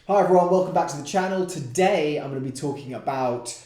Hi everyone, welcome back to the channel. Today I'm going to be talking about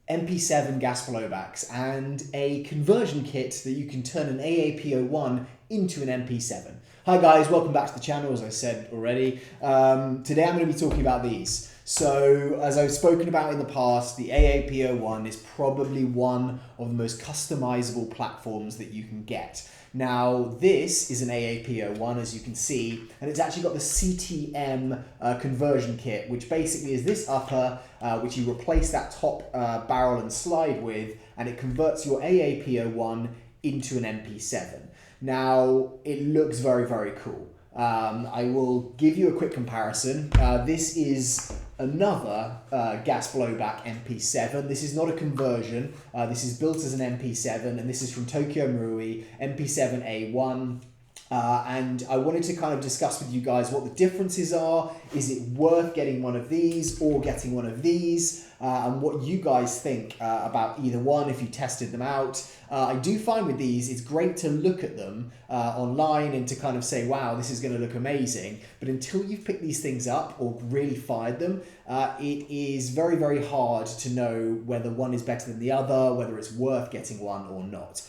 MP7 gas blowbacks and a conversion kit that you can turn an AAP01 into an MP7. Hi guys, welcome back to the channel, as I said already. Today I'm going to be talking about these. So, as I've spoken about in the past, the AAP01 is probably one of the most customizable platforms that you can get. Now, this is an AAP01, as you can see, and it's actually got the CTM conversion kit, which basically is this upper, which you replace that top barrel and slide with, and it converts your AAP01 into an MP7. Now, it looks very, very cool. I will give you a quick comparison. This is another gas blowback MP7. This is not a conversion. This is built as an MP7, and this is from Tokyo Marui MP7 A1. And I wanted to kind of discuss with you guys what the differences are. Is it worth getting one of these or getting one of these? And what you guys think about either one if you tested them out. I do find with these, it's great to look at them online and to kind of say, wow, this is going to look amazing. But until you've picked these things up or really fired them, it is very, very hard to know whether one is better than the other, whether it's worth getting one or not.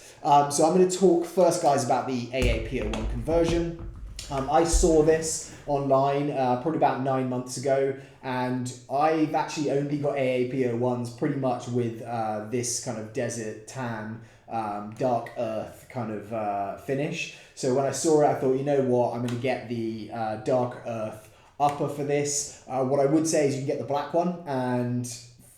So I'm going to talk first, guys, about the AAP01 conversion. I saw this online probably about 9 months ago, and I've actually only got AAP01s pretty much with this kind of desert tan, dark earth kind of finish. So when I saw it, I thought, you know what, I'm going to get the dark earth upper for this. What I would say is you can get the black one, and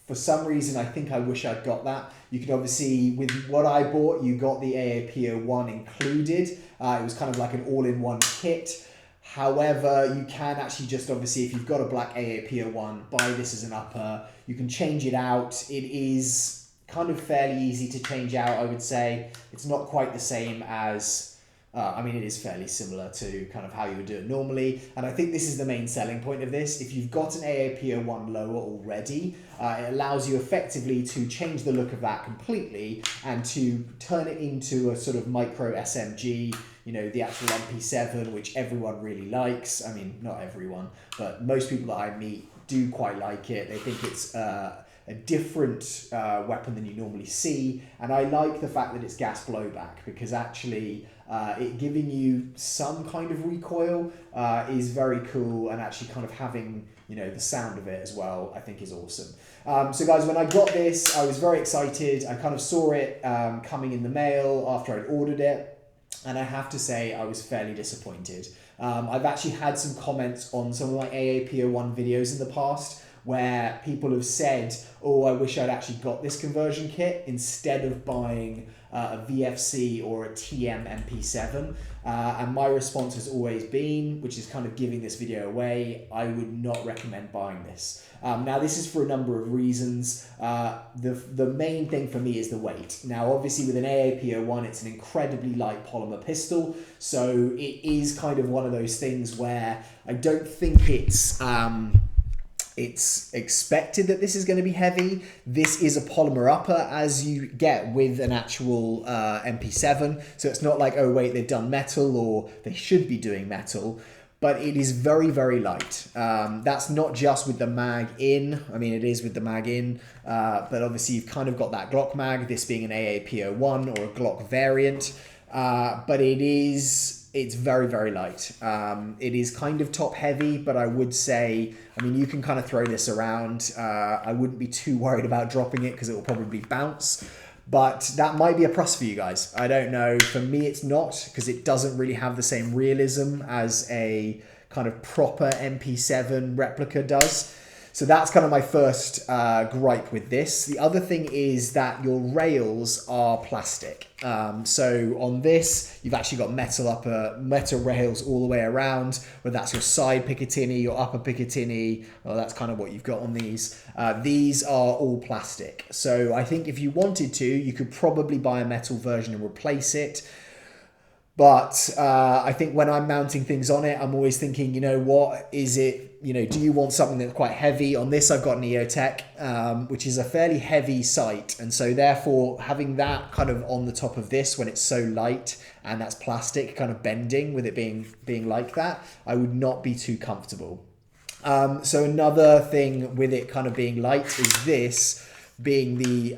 for some reason, I think I wish I'd got that. You could obviously, with what I bought, you got the AAP01 included. It was kind of like an all-in-one kit. However, you can actually just obviously, if you've got a black AAP01, buy this as an upper. You can change it out. It is kind of fairly easy to change out, I would say. It's not quite the same as it is fairly similar to kind of how you would do it normally. And I think this is the main selling point of this. If you've got an AAP01 lower already, it allows you effectively to change the look of that completely and to turn it into a sort of micro SMG, you know, the actual MP7, which everyone really likes. I mean, not everyone, but most people that I meet do quite like it. They think it's a different weapon than you normally see, and I like the fact that it's gas blowback, because actually it giving you some kind of recoil is very cool, and actually kind of having, you know, the sound of it as well, I think is awesome. So guys, when I got this, I was very excited. I kind of saw it coming in the mail after I'd ordered it, and I have to say I was fairly disappointed. I've actually had some comments on some of my AAP01 videos in the past where people have said, oh, I wish I'd actually got this conversion kit instead of buying a VFC or a TM MP7. And my response has always been, which is kind of giving this video away, I would not recommend buying this. Now, this is for a number of reasons. The main thing for me is the weight. Now, obviously, with an AAP01, it's an incredibly light polymer pistol, so it is kind of one of those things where I don't think it's expected that this is going to be heavy. This is a polymer upper, as you get with an actual MP7. So it's not like, oh wait, they've done metal, or they should be doing metal. But it is very, very light. That's not just with the mag in. I mean, it is with the mag in. But obviously you've kind of got that Glock mag, this being an AAP01 or a Glock variant. But it's very, very light. It is kind of top heavy, but I would say, I mean, you can kind of throw this around. I wouldn't be too worried about dropping it because it will probably bounce, but that might be a plus for you guys. I don't know. For me, it's not, because it doesn't really have the same realism as a kind of proper MP7 replica does. So that's kind of my first gripe with this. The other thing is that your rails are plastic. So on this, you've actually got metal rails all the way around, whether that's your side Picatinny, your upper Picatinny, well, that's kind of what you've got on these. These are all plastic. So I think if you wanted to, you could probably buy a metal version and replace it. But I think when I'm mounting things on it, I'm always thinking, you know, what is it? You know, do you want something that's quite heavy? On this, I've got Neotech, which is a fairly heavy sight. And so therefore, having that kind of on the top of this when it's so light and that's plastic kind of bending with it being like that, I would not be too comfortable. So another thing with it kind of being light is this being the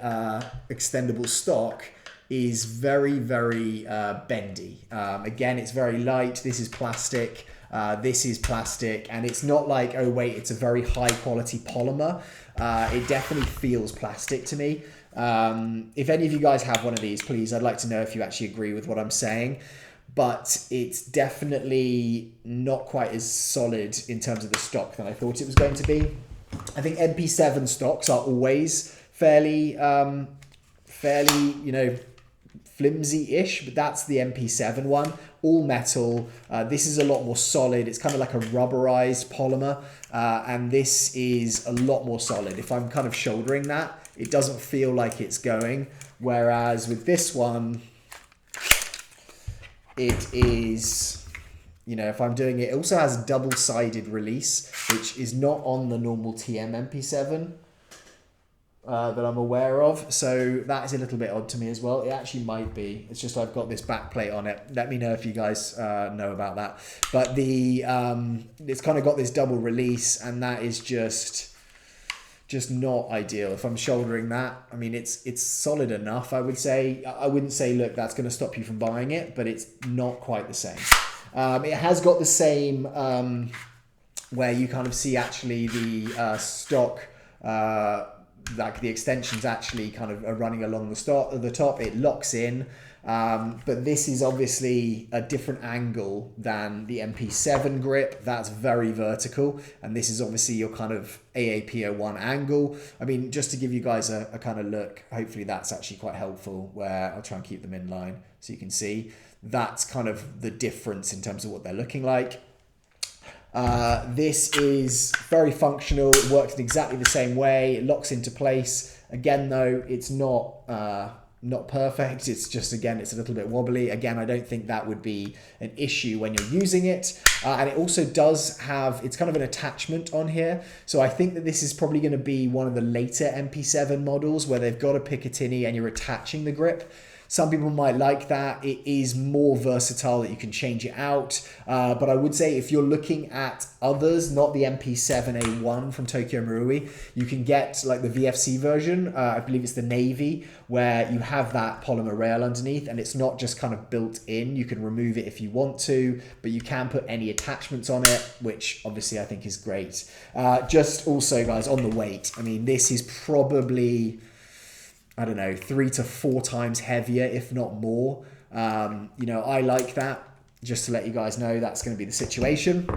extendable stock is very, very bendy. Again, it's very light. This is plastic. This is plastic, and it's not like, oh wait, it's a very high quality polymer. It definitely feels plastic to me. If any of you guys have one of these, please, I'd like to know if you actually agree with what I'm saying. But it's definitely not quite as solid in terms of the stock than I thought it was going to be. I think MP7 stocks are always fairly, you know, flimsy-ish, but that's the MP7 one, all metal. This is a lot more solid. It's kind of like a rubberized polymer, and this is a lot more solid. If I'm kind of shouldering that, it doesn't feel like it's going, whereas with this one, it is, you know, if I'm doing it, it also has double-sided release, which is not on the normal TM MP7 that I'm aware of. So that is a little bit odd to me as well. It actually might be. It's just I've got this back plate on it. Let me know if you guys know about that. But the it's kind of got this double release, and that is just not ideal. If I'm shouldering that, I mean, it's solid enough, I would say. I wouldn't say, look, that's going to stop you from buying it, but it's not quite the same. It has got the same where you kind of see actually the stock, like the extensions actually kind of are running along the top. It locks in. But this is obviously a different angle than the MP7 grip. That's very vertical, and this is obviously your kind of AAP01 angle. I mean, just to give you guys a kind of look, hopefully that's actually quite helpful, where I'll try and keep them in line so you can see. That's kind of the difference in terms of what they're looking like. This is very functional. It works in exactly the same way. It locks into place. Again, though, it's not perfect. It's just, again, it's a little bit wobbly. Again, I don't think that would be an issue when you're using it. And it also does have, it's kind of an attachment on here. So I think that this is probably going to be one of the later MP7 models where they've got a Picatinny and you're attaching the grip. Some people might like that. It is more versatile that you can change it out. But I would say if you're looking at others, not the MP7 A1 from Tokyo Marui, you can get like the VFC version. I believe it's the navy, where you have that polymer rail underneath, and it's not just kind of built in. You can remove it if you want to, but you can put any attachments on it, which obviously I think is great. Just also, guys, on the weight, I mean, this is probably, I don't know, 3 to 4 times heavier, if not more. You know, I like that. Just to let you guys know, that's going to be the situation.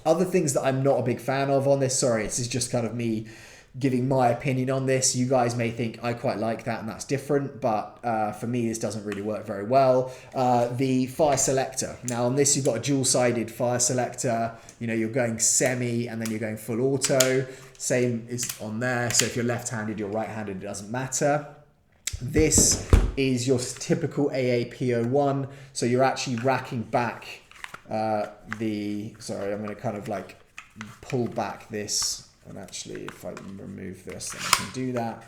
Other things that I'm not a big fan of on this, sorry, this is just kind of me giving my opinion on this. You guys may think I quite like that and that's different, but for me, this doesn't really work very well. The fire selector. Now on this, you've got a dual-sided fire selector. You know, you're going semi and then you're going full auto. Same is on there. So if you're left-handed, you're right-handed, it doesn't matter. This is your typical AAP01. So you're actually racking back sorry, I'm going to kind of like pull back this. And actually, if I remove this, then I can do that.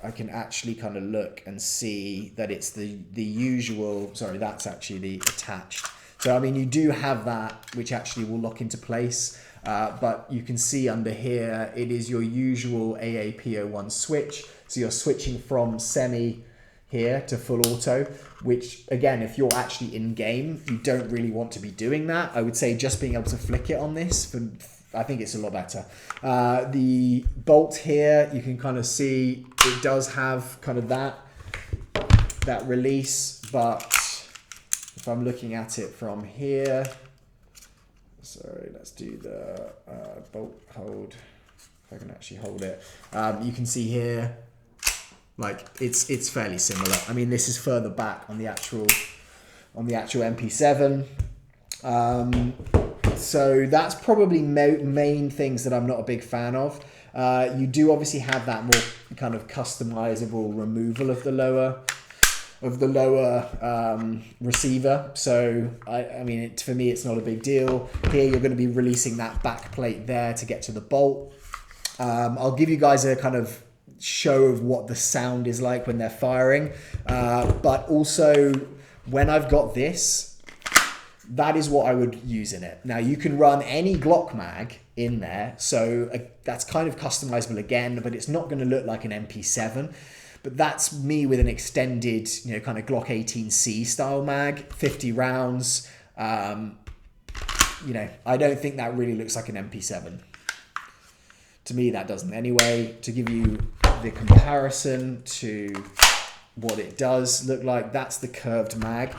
I can actually kind of look and see that it's the usual, sorry, that's actually the attached. So, I mean, you do have that, which actually will lock into place. But you can see under here, it is your usual AAP01 switch. So you're switching from semi here to full auto, which again, if you're actually in game, you don't really want to be doing that. I would say just being able to flick it on this, I think it's a lot better. The bolt here, you can kind of see it does have kind of that release, but if I'm looking at it from here, sorry, let's do the bolt hold. If I can actually hold it, you can see here, like it's fairly similar. I mean, this is further back on the actual MP7. So that's probably main things that I'm not a big fan of. You do obviously have that more kind of customizable removal of the lower receiver. So I mean, for me, it's not a big deal. Here, you're going to be releasing that back plate there to get to the bolt. I'll give you guys a kind of show of what the sound is like when they're firing. But also, when I've got this, That is what I would use in it. Now you can run any Glock mag in there, so that's kind of customizable again, but it's not going to look like an MP7. But that's me with an extended, you know, kind of Glock 18C style mag, 50 rounds. You know, I don't think that really looks like an MP7. To me, that doesn't. Anyway, to give you the comparison to what it does look like, that's the curved mag.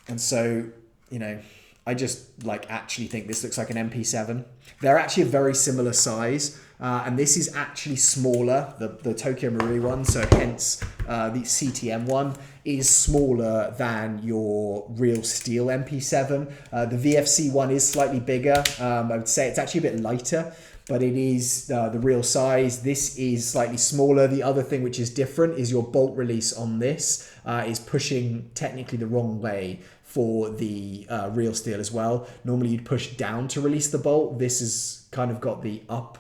And so, you know, I just like actually think this looks like an MP7. They're actually a very similar size. And this is actually smaller, the Tokyo Marui one, so hence the CTM one is smaller than your real steel MP7. The VFC one is slightly bigger. I would say it's actually a bit lighter, but it is the real size. This is slightly smaller. The other thing which is different is your bolt release on this is pushing technically the wrong way for the real steel as well. Normally you'd push down to release the bolt. This has kind of got the up,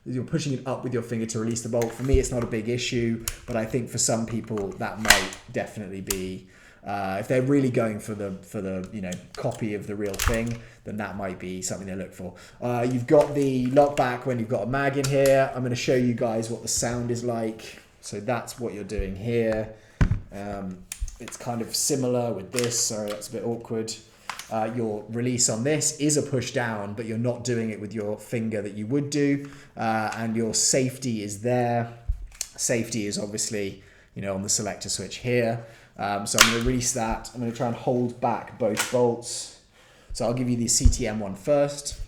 you're pushing it up with your finger to release the bolt. For me, it's not a big issue, but I think for some people that might definitely be, if they're really going for the you know, copy of the real thing, then that might be something they look for. You've got the lock back when you've got a mag in here. I'm going to show you guys what the sound is like. So that's what you're doing here. It's kind of similar with this. Sorry, that's a bit awkward. Your release on this is a push down, but you're not doing it with your finger that you would do. And your safety is there. Safety is obviously, you know, on the selector switch here. So I'm going to release that. I'm going to try and hold back both bolts. So I'll give you the CTM one first.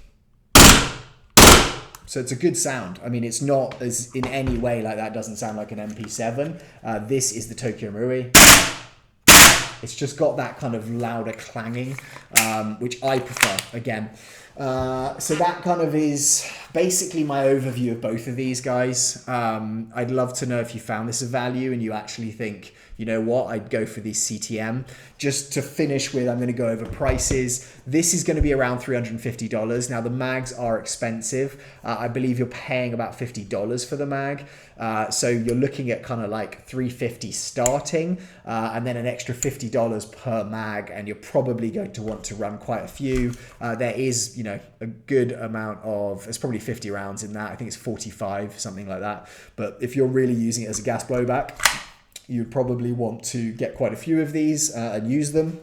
So it's a good sound. I mean, it's not as in any way like that doesn't sound like an MP7. This is the Tokyo Marui. It's just got that kind of louder clanging, which I prefer, again. So that kind of is basically my overview of both of these guys. I'd love to know if you found this of value and you actually think, you know what, I'd go for the CTM. Just to finish with, I'm going to go over prices. This is going to be around $350. Now the mags are expensive. I believe you're paying about $50 for the mag. So you're looking at kind of like $350 starting, and then an extra $50 per mag, and you're probably going to want to run quite a few. There is, you know, a good amount of, it's probably 50 rounds in that. I think it's 45, something like that. But if you're really using it as a gas blowback, you'd probably want to get quite a few of these and use them.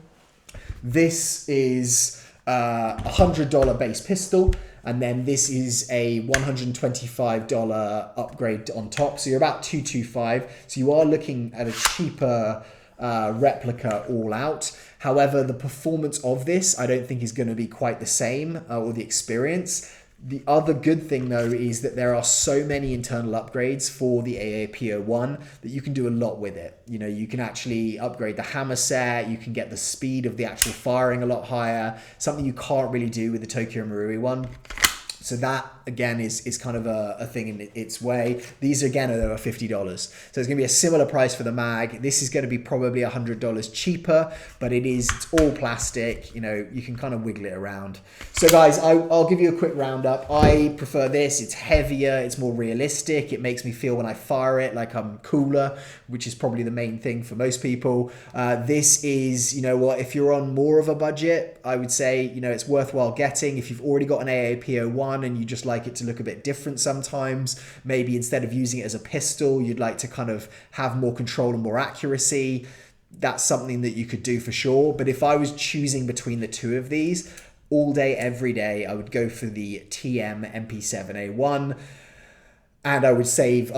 This is a $100 base pistol, and then this is a $125 upgrade on top. So you're about $225. So you are looking at a cheaper replica all out. However, the performance of this, I don't think is going to be quite the same, or the experience. The other good thing though is that there are so many internal upgrades for the AAP01 that you can do a lot with it. You know, you can actually upgrade the hammer set, you can get the speed of the actual firing a lot higher, something you can't really do with the Tokyo Marui one. So that, again, is kind of a thing in its way. These, again, are over $50. So it's going to be a similar price for the mag. This is going to be probably $100 cheaper, but it's all plastic. You know, you can kind of wiggle it around. So, guys, I'll give you a quick roundup. I prefer this. It's heavier. It's more realistic. It makes me feel when I fire it like I'm cooler, which is probably the main thing for most people. This is, you know what, if you're on more of a budget, I would say, you know, it's worthwhile getting. If you've already got an AAP01 and you just like it to look a bit different sometimes, maybe instead of using it as a pistol, you'd like to kind of have more control and more accuracy, that's something that you could do for sure. But if I was choosing between the two of these, all day, every day, I would go for the TM MP7 A1, and I'd save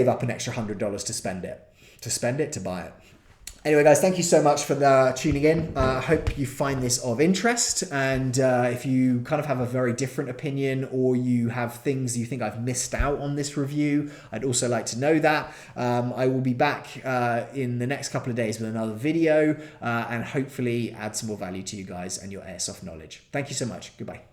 up an extra $100 to buy it. Anyway, guys, thank you so much for tuning in. I hope you find this of interest. And if you kind of have a very different opinion, or you have things you think I've missed out on this review, I'd also like to know that. I will be back in the next couple of days with another video, and hopefully add some more value to you guys and your airsoft knowledge. Thank you so much. Goodbye.